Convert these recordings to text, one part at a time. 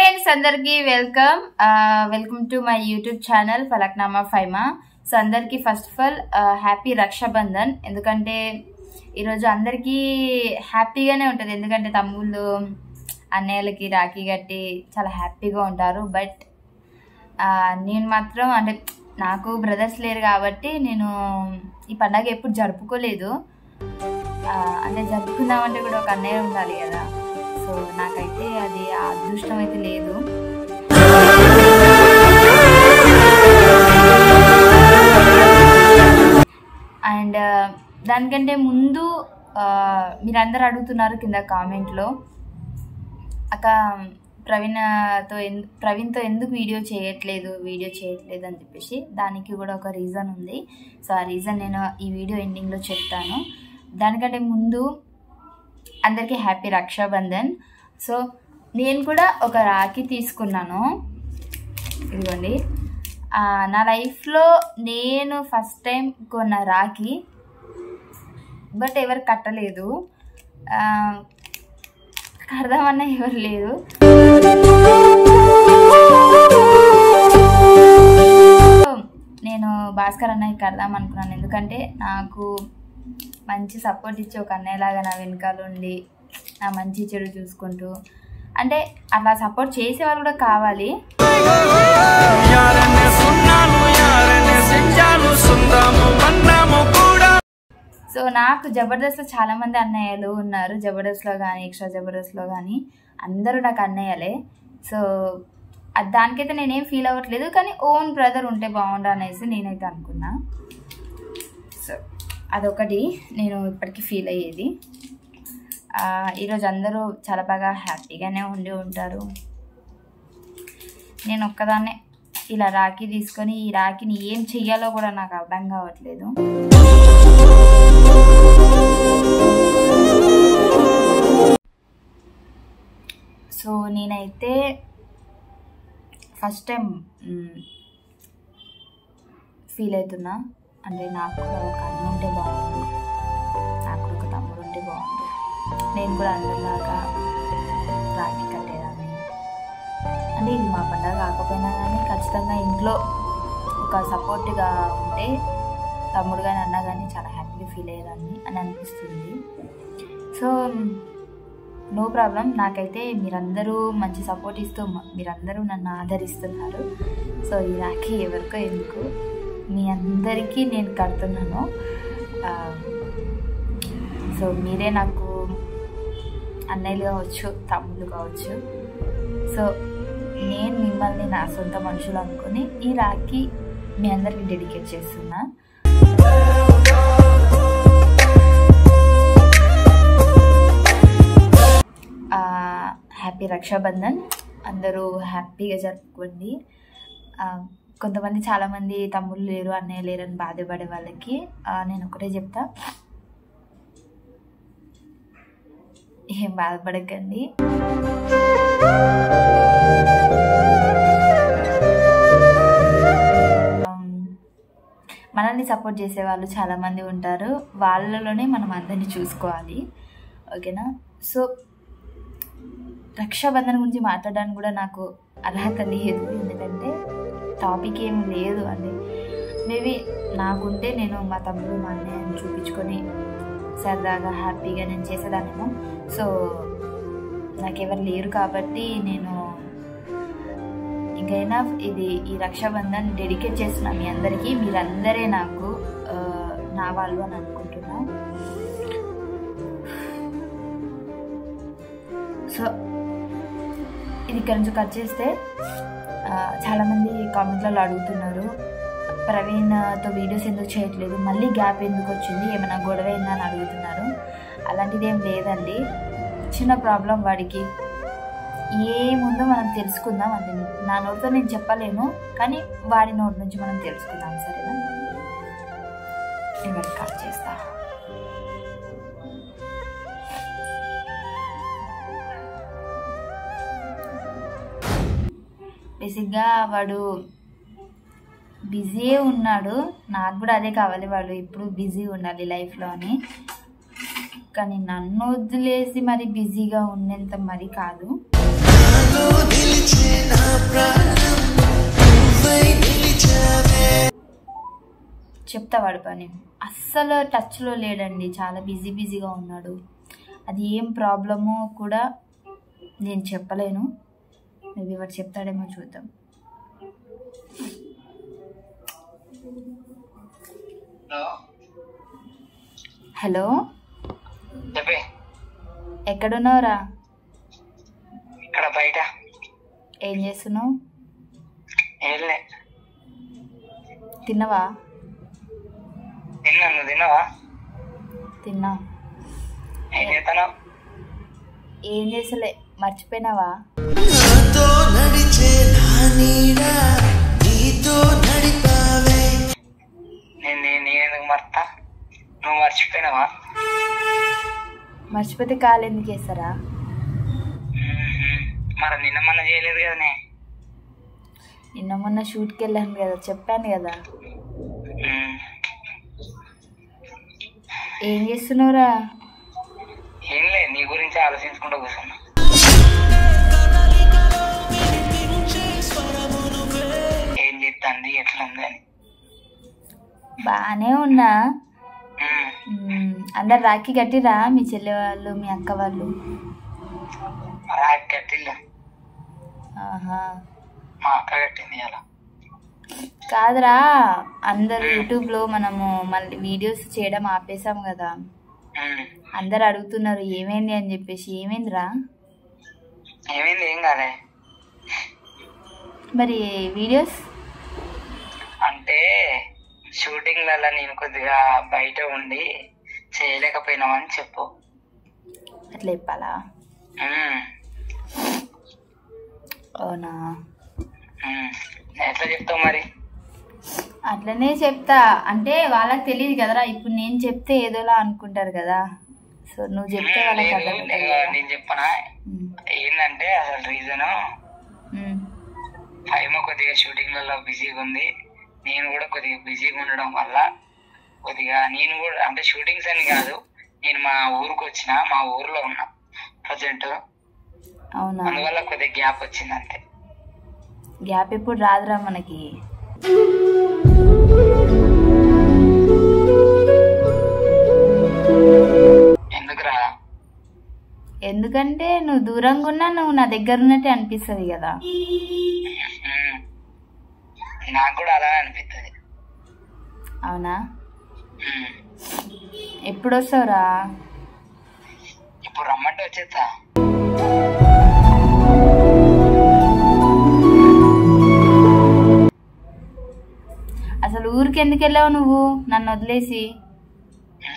Friends అందరికి welcome to my YouTube channel Falaknuma Faima. So అందరికి first of all happy Rakshabandhan. ఎందుకంటే ఈరోజు అందరికీ హ్యాపీగానే ఉంటుంది, ఎందుకంటే తమ్ముళ్ళు అన్నయ్యలకి రాఖీ కట్టి చాలా హ్యాపీగా ఉంటారు. బట్ నేను మాత్రం అంటే నాకు బ్రదర్స్ లేరు కాబట్టి నేను ఈ పండగ ఎప్పుడు జరుపుకోలేదు. అంటే జరుపుకుందామంటే కూడా ఒక అన్నయ్య ఉండాలి కదా. సో నాకైతే అది ఆ అదృష్టం అయితే లేదు. అండ్ దానికంటే ముందు మీరందరూ అడుగుతున్నారు కింద కామెంట్లో, అక్క ప్రవీణ్తో ఎందుకు వీడియో చేయట్లేదు అని చెప్పేసి. దానికి కూడా ఒక రీజన్ ఉంది. సో ఆ రీజన్ నేను ఈ వీడియో ఎండింగ్లో చెప్తాను. దానికంటే ముందు అందరికీ హ్యాపీ రక్షాబంధన్. సో నేను కూడా ఒక రాఖీ తీసుకున్నాను, ఇదిగోండి. నా లైఫ్లో నేను ఫస్ట్ టైం కొన్న రాఖీ, బట్ ఎవరు కట్టలేదు, కడదామన్నా ఎవరు లేదు. నేను భాస్కర్ అన్నయ్య కడదాం అనుకున్నాను, ఎందుకంటే నాకు మంచి సపోర్ట్ ఇచ్చి ఒక అన్నయ్యలాగా నా వెనకాల ఉండి నా మంచి చెడు చూసుకుంటూ, అంటే అలా సపోర్ట్ చేసే వాళ్ళు కూడా కావాలి. సో నాకు జబర్దస్త్లో చాలామంది అన్నయ్యలు ఉన్నారు, జబర్దస్త్లో కానీ ఎక్స్ట్రా జబర్దస్త్లో కానీ అందరూ నాకు అన్నయ్యలే. సో దానికైతే నేనేం ఫీల్ అవ్వట్లేదు, కానీ ఓన్ బ్రదర్ ఉంటే బాగుండు అనేసి నేనైతే అనుకున్నా. సో అదొకటి నేను ఇప్పటికీ ఫీల్ అయ్యేది. ఈరోజు అందరూ చాలా బాగా హ్యాపీగానే ఉండి ఉంటారు. నేను ఒక్కదాన్నే ఇలా రాఖీ తీసుకొని ఈ రాఖీని ఏం చెయ్యాలో కూడా నాకు అర్థం కావట్లేదు. సో నేనైతే ఫస్ట్ టైం ఫీల్ అవుతున్నా, అంటే నాకు కూడా ఒక అన్న ఉంటే బాగుండు, నాకు కూడా ఒక తమ్ముడు ఉంటే బాగుండు, నేను కూడా అందరిలాగా రాఖీ కట్టేదాన్ని. అంటే ఇది మా పండుగ కాకపోయినా కానీ ఖచ్చితంగా ఇంట్లో ఒక సపోర్ట్గా ఉంటే తమ్ముడు కానీ అన్న కానీ చాలా హ్యాపీగా ఫీల్ అయ్యేదాన్ని అని అనిపిస్తుంది. సో నో ప్రాబ్లం, నాకైతే మీరందరూ మంచి సపోర్ట్ ఇస్తూ మీరందరూ నన్ను ఆదరిస్తున్నారు. సో ఈ రాఖీ ఎవరికో ఎందుకు మీ అందరికీ నేను కడుతున్నాను. సో మీరే నాకు అన్నయ్యలు కావచ్చు, తమ్ముళ్ళు కావచ్చు. సో నేను మిమ్మల్ని నా సొంత మనుషులు అనుకొని ఈ రాఖీ మీ అందరికీ డెడికేట్ చేస్తున్నా. హ్యాపీ రక్షాబంధన్. అందరూ హ్యాపీగా జరుపుకోండి. కొంతమంది చాలామంది తమ్ముళ్ళు లేరు అన్నయ్య లేరు అని బాధపడే వాళ్ళకి నేను ఒకటే చెప్తా, ఏం బాధపడకండి. మనల్ని సపోర్ట్ చేసే వాళ్ళు చాలామంది ఉంటారు, వాళ్ళలోనే మనం అందరినీ చూసుకోవాలి, ఓకేనా. సో రక్షాబంధన్ గురించి మాట్లాడడానికి కూడా నాకు అర్హత లేదు, ఎందుకంటే టాపిక్ ఏం లేదు అండి. మేబీ నాకుంటే నేను మా తమ్ముడు మా అన్నయ్యని చూపించుకొని సరదాగా హ్యాపీగా నేను చేసేదాన్నేమో. సో నాకెవరు లేరు కాబట్టి నేను ఇంకైనా ఈ రక్షాబంధన్ డెడికేట్ చేస్తున్నా మీ అందరికీ. మీరందరే నాకు నా వాళ్ళు అని అనుకుంటున్నా. సో ఇది ఇక్కడ నుంచి కట్ చేస్తే చాలామంది కామెంట్లలో అడుగుతున్నారు, ప్రవీణ్తో వీడియోస్ ఎందుకు చేయట్లేదు, మళ్ళీ గ్యాప్ ఎందుకు వచ్చింది, ఏమైనా గొడవ అయిందా అని అడుగుతున్నారు. అలాంటిది ఏం లేదండి, చిన్న ప్రాబ్లం వాడికి. ఏముందో మనం తెలుసుకుందాం, అంటే నా నోటితో నేను చెప్పలేను, కానీ వాడి నోటి నుంచి మనం తెలుసుకుందాం, సరేనా. నేను కట్ చేస్తా. బేసిక్గా వాడు బిజీ ఉన్నాడు, నాకు కూడా అదే కావాలి, వాడు ఇప్పుడు బిజీ ఉండాలి లైఫ్లో అని. కానీ నన్ను వదిలేసి మరి బిజీగా ఉండేంత మరి కాదు. చెప్తా వాడి పని. అస్సలు టచ్లో లేడండి, చాలా బిజీగా ఉన్నాడు. అది ఏం ప్రాబ్లమో కూడా నేను చెప్పలేను, మేబీ వాడు చెప్తాడేమో చూద్దాం. హలో, ఎక్కడున్నావురా? ఇక్కడ బయట. ఏం చేస్తున్నావు? తిన్నావా? తిన్నావా? తిన్నా. ఏం చేసలే, మర్చిపోయినావా? నేనెందుకు మర్తా? నువ్వు మర్చిపోయినావా? మర్చిపోతే కాలు ఎందుకు వేస్తారా? మరి నిన్న మొన్న చేయలేదు కదనే. నిన్న మొన్న షూట్కి వెళ్ళాను కదా, చెప్పాను కదా. ఏం చేస్తున్నావురా? ఏం లేదు, నీ గురించి ఆలోచించుకుంటూ కూర్చున్నా. ఏం చెప్తాంది, ఎట్లా ఉంది అని. బాగానే ఉన్నా. అందరు రాఖీ కట్టిరా? మీ చెల్లె వాళ్ళు, మీ అక్క వాళ్ళు? రాఖీ కట్టిల్లు. ఆహా, మా అక్క కట్టింది అలా. కాదురా, అందరు యూట్యూబ్లో మనము మళ్ళీ వీడియోస్ చేయడం ఆపేసాం కదా, అందరు అడుగుతున్నారు ఏమైంది అని చెప్పేసి. ఏమైందిరా? ఏమైంది? ఏం కాలే. మరి వీడియోస్ అంటే షూటింగ్లలో నేను కొద్దిగా బయట ఉండి చేయలేకపోయినామని చెప్పు. అట్లా చెప్పాలా? అవునా, ఎట్లా చెప్తావు మరి? అట్లనే చెప్తా. అంటే వాళ్ళకి తెలియదు కదరా, ఇప్పుడు నేను చెప్తే ఏదోలా అనుకుంటారు కదా, సో నువ్వు చెప్తే వాళ్ళకి నేను చెప్పనా ఏంటంటే అసలు రీజను ఫైమో కొద్దిగా షూటింగ్లలో బిజీగా ఉంది, నేను కూడా కొద్దిగా బిజీగా ఉండడం వల్ల కొద్దిగా నేను కూడా అంటే షూటింగ్స్ అని కాదు, నేను మా ఊరికి వచ్చిన, మా ఊర్లో ఉన్నా ప్రజెంట్. అవునా, అందువల్ల కొద్దిగా గ్యాప్ వచ్చింది అంతే. గ్యాప్ ఎప్పుడు రాదురా మనకి. ఎందుకురా? ఎందుకంటే నువ్వు దూరంగా ఉన్నా నువ్వు నా దగ్గర ఉన్నట్టే అనిపిస్తుంది కదా. నాకు కూడా అలానే అనిపిస్తుంది. అవునా, ఎప్పుడు వస్తావురా? ఇప్పుడు రమ్మంటే వచ్చేస్తా. అసలు ఊరికి ఎందుకు వెళ్ళావు నువ్వు నన్ను వదిలేసి?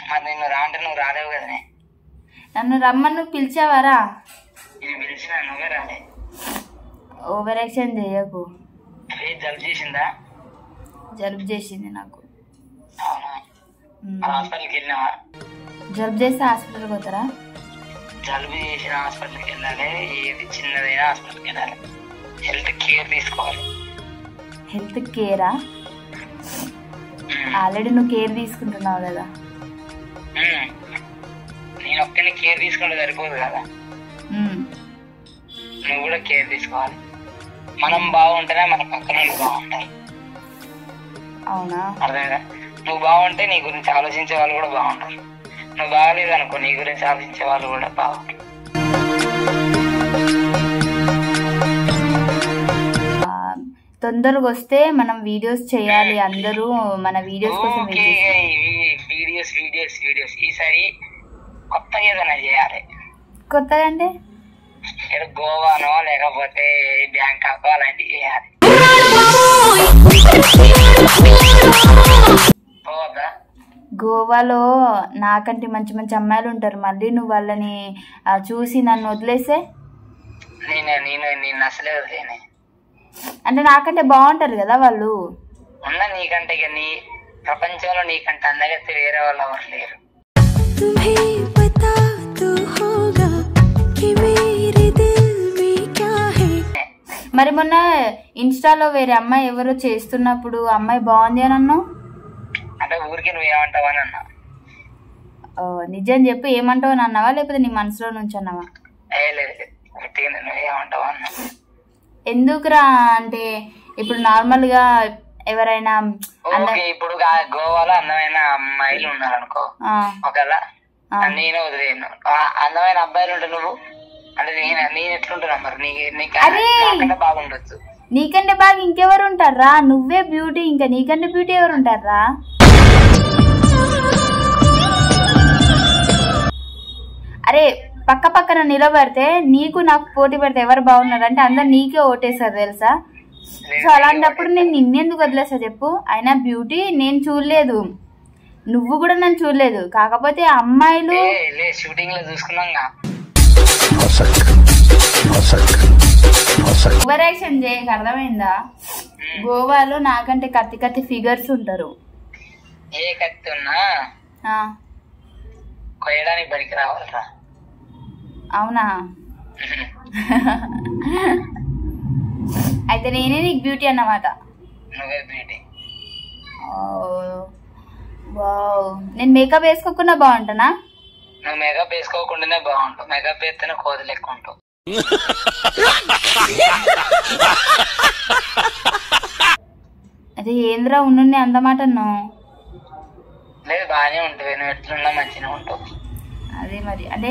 మరి నిన్ను రా అంటే నువ్వు రాలేవు కదనే. నన్ను రమ్మని నువ్వు పిలిచావారా? నేను పిలిచిన నువ్వే రాలే. ఓవర్ యాక్షన్ చేయకు. జలుబు చేసిందా? జలుబు చేసింది నాకు. హాస్పిటల్కి వెళ్ళినావా? జలుబు చేస్తే హాస్పిటల్కి పోతారా? జలుబు చేసిన హాస్పిటల్కి వెళ్ళాలి, ఏది చిన్నదైనా హాస్పిటల్కి వెళ్ళాలి. హెల్త్ కేర్ తీసుకోవాలి. హెల్త్ కేరా? ఆల్రెడీ నువ్వు కేర్ తీసుకుంటున్నావు కదా. నేను ఒక్కనే కేర్ తీసుకుంటే సరిపోదు కదా, నువ్వు కూడా కేర్ తీసుకోవాలి. మనం బాగుంటేనే మన పక్కన బాగుంటారు. అవునా? అర్థమైందా? నువ్వు బాగుంటే నీ గురించి ఆలోచించే వాళ్ళు కూడా బాగుంటారు. నువ్వు బాగలేదు అనుకో, నీ గురించి ఆలోచించే వాళ్ళు కూడా బాగుంటారు. తొందరగా వస్తే మనం వీడియోస్ చేయాలి, అందరూ మన వీడియోస్ కోసం వీడియోస్ ఈసారి కొత్తగా ఏదైనా చేయాలి. కొత్తగా అంటే గోవానో లేకపోతే బ్యాంకాక్ అలాంటివి చేయాలి. గోవాలో నాకంటే మంచి మంచి అమ్మాయిలు ఉంటారు, మళ్ళీ నువ్వు వాళ్ళని చూసి నన్ను వదిలేసే. నేను అసలే వదిలేనే. అంటే నాకంటే బాగుంటారు కదా వాళ్ళు. ఉన్నా నీకంటే నీ ప్రపంచంలో నీకంటే అందగత్తే వేరే వాళ్ళు ఎవరు లేరు. మరి మొన్న ఇన్స్టాలో వేరే అమ్మాయి ఎవరో చేస్తున్నప్పుడు అమ్మాయి బాగుంది అని అన్నావు. అంటే ఊరికి నువ్వేమంటావు అని అన్నా. నిజం చెప్పు, ఏమంటావు అని అన్నావా లేకపోతే నీ మనసులో నుంచి అన్నావా? నువ్వేమంటావు అన్నా. ఎందుకురా అంటే ఇప్పుడు నార్మల్గా ఎవరైనా ఇప్పుడు గోవాలో అందమైన అమ్మాయిలు ఉన్నారు అనుకో, ఒకవేళ నేను వదిలేను అందమైన అబ్బాయిలు ఉంటే నువ్వు అంటే నేను ఎట్లుంటున్నా మరి నీకంటే బాగుండొచ్చు. నీకంటే బాగా ఇంకెవరు ఉంటారా? నువ్వే బ్యూటీ, ఇంకా నీకంటే బ్యూటీ ఎవరు ఉంటారా? అరే పక్క పక్కన నిలబడితే నీకు నాకు పోటీ పెడితే ఎవరు బాగున్నారు అంటే అందరు నీకే ఓటేస్తారు తెలుసా. సో అలాంటప్పుడు నేను నిన్నెందుకు వదిలేస్తా చెప్పు. అయినా బ్యూటీ నేను చూడలేదు, నువ్వు కూడా నన్ను చూడలేదు. కాకపోతే అమ్మాయిలు షూటింగ్ లో చూసుకున్నాగా ఓవర్ యాక్షన్ చేయక, అర్థమైందా? గోవాలో నాకంటే కత్తి కత్తి ఫిగర్స్ ఉంటారు. ఏ కత్తి ఉన్నా కొయ్యడానికి బడికి రావాలరా. అవునా? అయితే నేనే నీకు బ్యూటీ అన్నమాట. నువ్వే బ్యూటీ. వావ్, నేను మేకప్ వేసుకోకుండా బాగుంటానా? నువ్వు మేకప్ వేసుకోకుండానే బాగుంటావు, మేకప్ వేస్తేనే కోది లెక్క ఉంటావు. అదే ఏంద్రా ఉండు అందమాట లేదు బాగానే ఉంటుంది, నువ్వు ఎట్లున్నా మంచిగా ఉంటావు. అదే మరి అంటే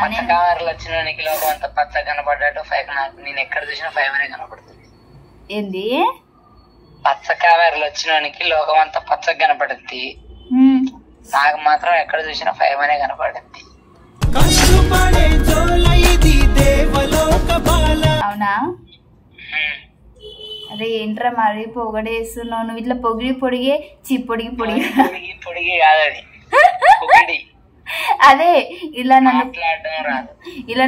పచ్చ కావర్లు వచ్చిన లోకం అంతా పచ్చ కనపడ్డట్టు 5 నాకు నేను ఎక్కడ చూసినా 5 అనే కనపడుతుంది. ఏంది? పచ్చ కావేర్లు వచ్చినోనికి లోకం అంతా పచ్చగా కనపడుద్ది, నాకు మాత్రం ఎక్కడ చూసినా 5 అనే కనపడుద్ది. అవునా? అదే ఏంట్రా మరి పొగడేస్తున్నావు నువ్వు ఇట్లా పొగిడి పొడిగే పొడిగి పొడిగి పొడిగి కాదది అదే ఇలా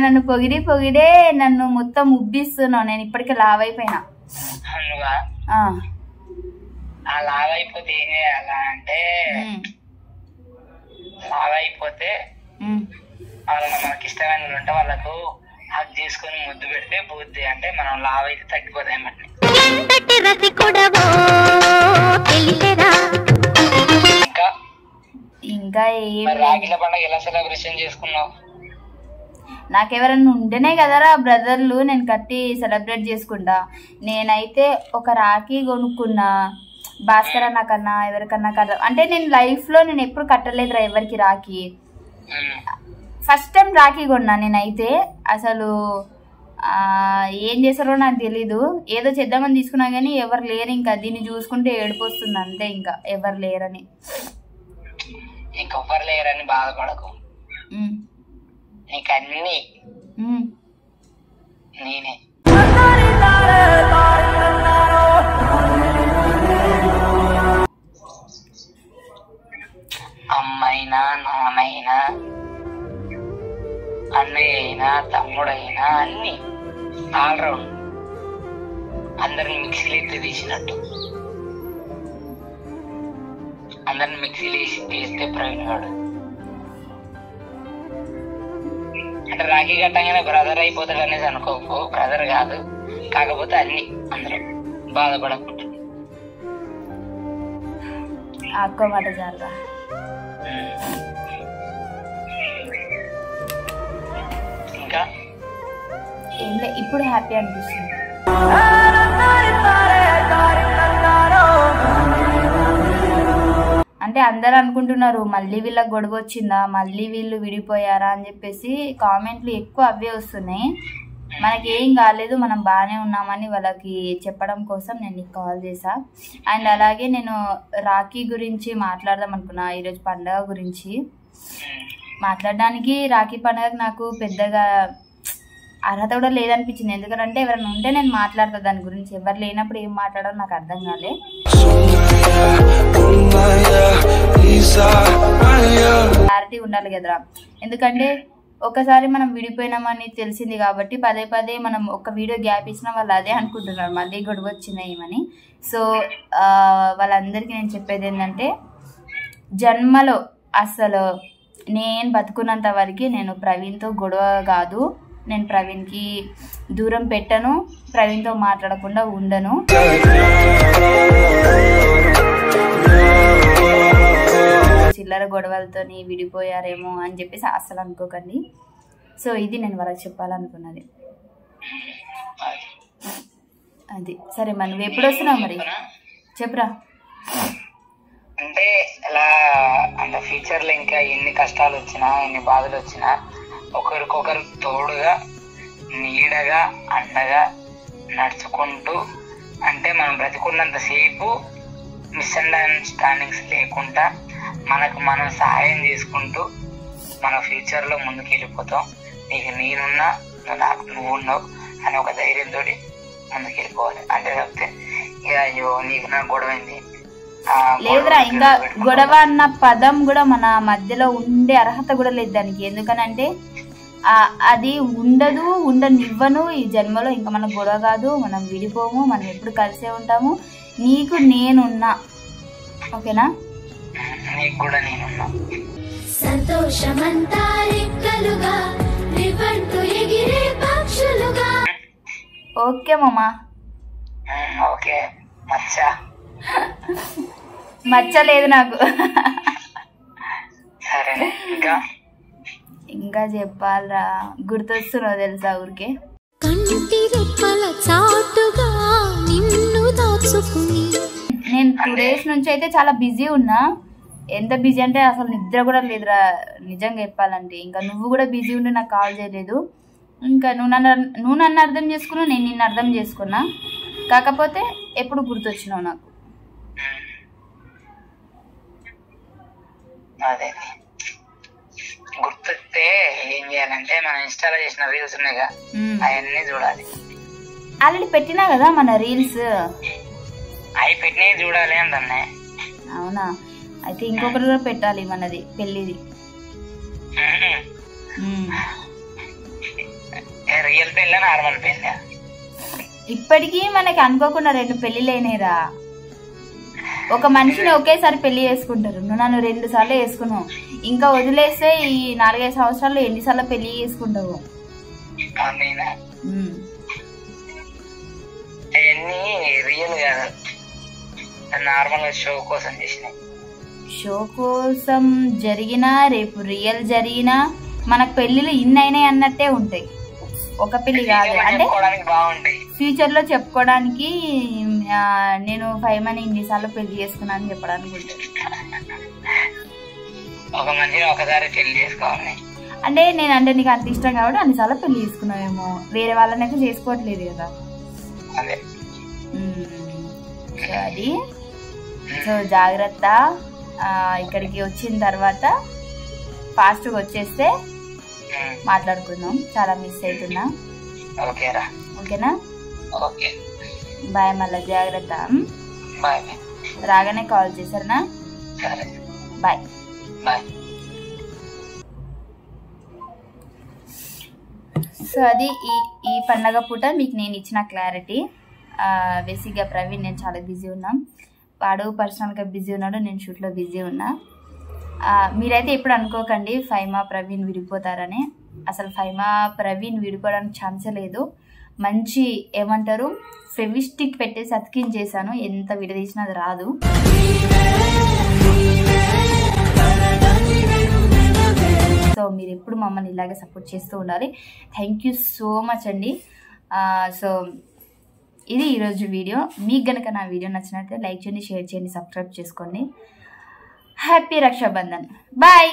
నన్ను పొగిడి పొగిడే నన్ను మొత్తం ఉబ్బిస్తున్నావు. నేను ఇప్పటికే లావ్ అయిపోయినా. లావ్ అయిపోతే ఏం చేయాలా అంటే లావ్ అయిపోతే వాళ్ళని మనకి ఇష్టమైన ఉంటే వాళ్ళకు హక్ చేసుకుని ముద్దు పెడితే పోద్ది. అంటే మనం లావ్ అయితే తగ్గిపోతాయి అన్నమాట. ఇంకా రాఖీల పండుగ ఎలా సెలబ్రేషన్ చేసుకున్నావు? నాకెవరన్నా ఉంటేనే కదరా బ్రదర్లు నేను కట్టి సెలబ్రేట్ చేసుకుంటా. నేనైతే ఒక రాఖీ కొనుక్కున్నా భాస్కర్ అన్న కన్నా ఎవరికన్నా కదా. అంటే నేను లైఫ్ లో నేను ఎప్పుడు కట్టలేదురా ఎవరికి రాఖీ. ఫస్ట్ టైం రాఖీ కొన్నా నేనైతే. అసలు ఏం చేశారో నాకు తెలీదు, ఏదో చేద్దామని తీసుకున్నా కానీ ఎవరు లేరు. ఇంకా దీన్ని చూసుకుంటే ఏడుపు వస్తుంది అంతే, ఇంకా ఎవరు లేరని. ఇంకొవ్వరు లేరని బాధపడకు, నీకు అన్ని నేనే. అమ్మైనా నాన్నైనా అన్నయ్య అయినా తమ్ముడైనా అన్ని ఆల్రౌండ్ అందరిని మిక్సీలో ఎత్తి తీసినట్టు. అందరిని మిక్సీలో తీస్తే ప్రవీణ్ గాడు అంటే రాఖీ కట్టంగానే బ్రదర్ అయిపోతాడు అనేది అనుకోకు. బ్రదర్ కాదు, కాకపోతే అన్ని అందరూ బాధపడకుండా ఆకోమాట జారుగా. ఇంకా ఏం లే, ఇప్పుడు హ్యాపీ అనిపిస్తుంది. అంటే అందరు అనుకుంటున్నారు మళ్ళీ వీళ్ళకి గొడవ వచ్చిందా, మళ్ళీ వీళ్ళు విడిపోయారా అని చెప్పేసి కామెంట్లు ఎక్కువ అవే వస్తున్నాయి. మనకి ఏం కాలేదు, మనం బాగానే ఉన్నామని వాళ్ళకి చెప్పడం కోసం నేను నీకు కాల్ చేశా. అండ్ అలాగే నేను రాఖీ గురించి మాట్లాడదాం అనుకున్నా, ఈరోజు పండగ గురించి మాట్లాడడానికి. రాఖీ పండుగకి నాకు పెద్దగా అర్హత కూడా లేదనిపించింది. ఎందుకంటే ఎవరైనా ఉంటే నేను మాట్లాడతా దాని గురించి, ఎవరు లేనప్పుడు ఏం మాట్లాడాలో నాకు అర్థం కాలే. క్లారిటీ ఉండాలి కదరా, ఎందుకంటే ఒకసారి మనం విడిపోయినామని తెలిసింది కాబట్టి పదే పదే మనం ఒక వీడియో గ్యాప్ ఇచ్చినా వాళ్ళు అదే అనుకుంటున్నారు మళ్ళీ గొడవ వచ్చినాయేమని. సో వాళ్ళందరికీ నేను చెప్పేది ఏంటంటే, జన్మలో అసలు నేను బతుకున్నంత వరకు నేను ప్రవీణ్తో గొడవ కాదు, నేను ప్రవీణ్కి దూరం పెట్టను, ప్రవీణ్తో మాట్లాడకుండా ఉండను. చిల్లర గొడవలతోని విడిపోయారేమో అని చెప్పేసి అస్సలు అనుకోకండి. సో ఇది నేను వాళ్ళకి చెప్పాలనుకున్నది. అది సరే, మరి నువ్వు ఎప్పుడు వస్తున్నావు? మరి చెప్పురా. అంటే ఇలా అంటే ఫ్యూచర్ లో ఇంకా ఎన్ని కష్టాలు వచ్చినా ఎన్ని బాధలు వచ్చినా ఒకరికొకరు తోడుగా నీడగా అండగా నడుచుకుంటూ అంటే మనం బ్రతికున్నంత సేపు మిస్అండర్స్టాండింగ్స్ లేకుండా మనకు మనం సహాయం చేసుకుంటూ మన ఫ్యూచర్ లో ముందుకు వెళ్ళిపోతాం. నీకు నేనున్నా నాకు నువ్వు ఉన్నావు అని ఒక ధైర్యంతో ముందుకు వెళ్ళిపోవాలి. అంటే చెప్తే ఇక అయ్యో నీకు నాకు గొడవైంది లేదురా, ఇంకా గొడవ అన్న పదం కూడా మన మధ్యలో ఉండే అర్హత కూడా లేదు దానికి. ఎందుకనంటే అది ఉండనివ్వను ఈ జన్మలో. ఇంకా మన గొడవ కాదు, మనం విడిపోము, మనం ఎప్పుడు కలిసే ఉంటాము. నీకు నేనున్నా, ఓకేనా? నీకు కూడా నేనున్నా. సంతోషమంతా రెక్కలుగా రివంటు ఎగిరే పక్షులుగా. ఓకే మామా. ఓకే. మచ్చ లేదు నాకు. సరే ఇంకా చెప్పాలరా, గుర్తొస్తున్నావు తెలుసా ఊరికే. కంటి రెప్పల చాటుగా నిన్ను దాచుకుని. నేను 2 days నుంచి అయితే చాలా బిజీ ఉన్నా. ఎంత బిజీ అంటే అసలు నిద్ర కూడా లేదురా నిజంగా చెప్పాలంటే. ఇంకా నువ్వు కూడా బిజీ ఉండి నాకు కాల్ చేయలేదు. ఇంకా నువ్వు నన్ను అర్థం చేసుకున్నావు, నేను నిన్ను అర్థం చేసుకున్నా. కాకపోతే ఎప్పుడు గుర్తొచ్చినావు నాకు. అదే గుర్తొస్తే ఏం చేయాలంటే మనం ఇన్స్టాలో చేసిన రీల్స్ ఉన్నాయిగా అవన్నీ చూడాలి. ఆల్రెడీ పెట్టినా కదా మన రీల్స్, అవి పెట్టినవి చూడాలి అంటనే. అవునా? అయితే ఇంకొకటి కూడా పెట్టాలి మనది పెళ్ళిది. రియల్ పెళ్ళి నార్మల్ పెళ్ళి? ఇప్పటికీ మనకి అనుకోకుండా 2 పెళ్ళిళ్ళైనాయిరా. ఒక మనిషిని ఒకేసారి పెళ్లి చేసుకుంటారు. నువ్వు నన్ను 2 సార్లు చేసుకున్నావు. ఇంకా వదిలేస్తే ఈ 4-5 సంవత్సరాల్లో ఎన్నిసార్లు పెళ్లి చేసుకుంటావు? అవన్నీ రియల్ కాదు, నార్మల్ షో కోసం చేసిన. షో కోసం జరిగినా రేపు రియల్ జరిగినా మనకు పెళ్లిలు ఇన్ని అయినాయి అన్నట్టే ఉంటాయి. ఒక పెళ్లి కాదు అంటే ఫ్యూచర్ లో చెప్పుకోవడానికి నేను 5 మంది ఇన్నిసార్లు పెళ్లి చేసుకున్నా అని చెప్పడానికి ఉంటుంది. అంటే నేనంటే నీకు అంత ఇష్టం కాబట్టి అన్నిసార్లు పెళ్లి చేసుకున్నావేమో. వేరే వాళ్ళనైతే చేసుకోవట్లేదు కదా. అది సో జాగ్రత్త. ఇక్కడికి వచ్చిన తర్వాత ఫాస్ట్గా వచ్చేస్తే మాట్లాడుకుందాం. చాలా మిస్ అవుతున్నా. ఓకేనా? బాయ్. మళ్ళీ జాగ్రత్త. రాగానే కాల్ చేశారనా? బాయ్. సో అది ఈ పండగ పూట మీకు నేను ఇచ్చిన క్లారిటీ. బేసిక్గా ప్రవీణ్ నేను చాలా బిజీ ఉన్నాం. వాడు పర్సనల్గా బిజీ ఉన్నాడు, నేను షూట్లో బిజీ ఉన్నా. మీరైతే ఎప్పుడు అనుకోకండి ఫైమా ప్రవీణ్ విడిపోతారని. అసలు ఫైమా ప్రవీణ్ విడిపోవడానికి ఛాన్సే లేదు. మంచి ఏమంటారు ఫెవిస్టిక్ పెట్టేసి అతికించేసాను. ఎంత విడదీసినా అది రాదు. సో మీరు ఎప్పుడు మమ్మల్ని ఇలాగే సపోర్ట్ చేస్తూ ఉండాలి. థ్యాంక్ యూ సో మచ్ అండి. సో ఇది ఈరోజు వీడియో. మీకు గనక నా వీడియో నచ్చినట్లయితే లైక్ చేయండి, షేర్ చేయండి, సబ్స్క్రైబ్ చేసుకోండి. హ్యాపీ రక్షాబంధన్. బాయ్.